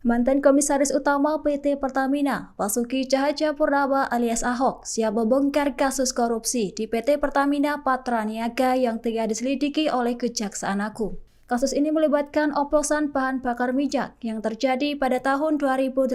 Mantan Komisaris Utama PT Pertamina, Basuki Cahayapurnama alias Ahok, siap membongkar kasus korupsi di PT Pertamina Patraniaga yang tengah diselidiki oleh Kejaksaan Agung. Kasus ini melibatkan oplosan bahan bakar minyak yang terjadi pada tahun 2018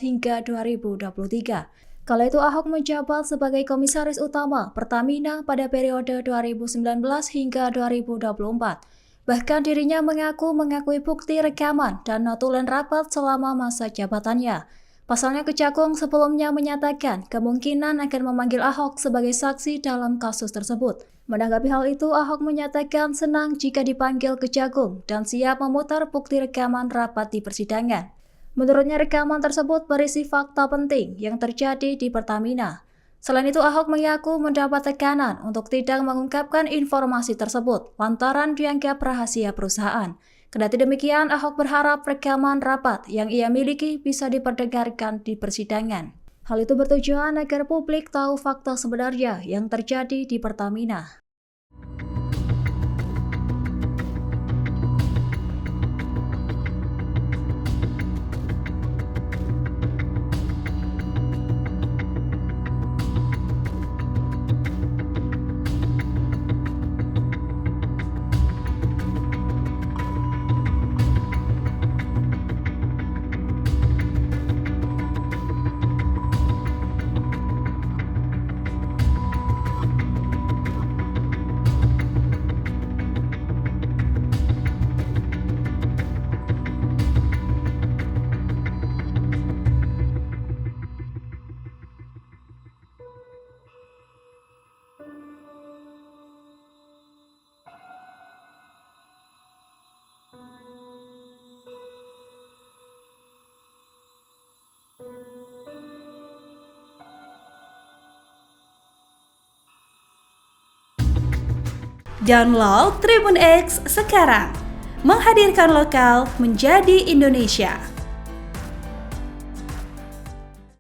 hingga 2023. Kala itu Ahok menjabat sebagai Komisaris Utama Pertamina pada periode 2019 hingga 2024. Bahkan dirinya mengakui bukti rekaman dan notulen rapat selama masa jabatannya. Pasalnya Kejagung sebelumnya menyatakan kemungkinan akan memanggil Ahok sebagai saksi dalam kasus tersebut. Menanggapi hal itu, Ahok menyatakan senang jika dipanggil Kejagung dan siap memutar bukti rekaman rapat di persidangan. Menurutnya rekaman tersebut berisi fakta penting yang terjadi di Pertamina. Selain itu, Ahok mengaku mendapat tekanan untuk tidak mengungkapkan informasi tersebut lantaran dianggap rahasia perusahaan. Kendati demikian, Ahok berharap rekaman rapat yang ia miliki bisa diperdengarkan di persidangan. Hal itu bertujuan agar publik tahu fakta sebenarnya yang terjadi di Pertamina. Download Tribun X sekarang, menghadirkan lokal menjadi Indonesia.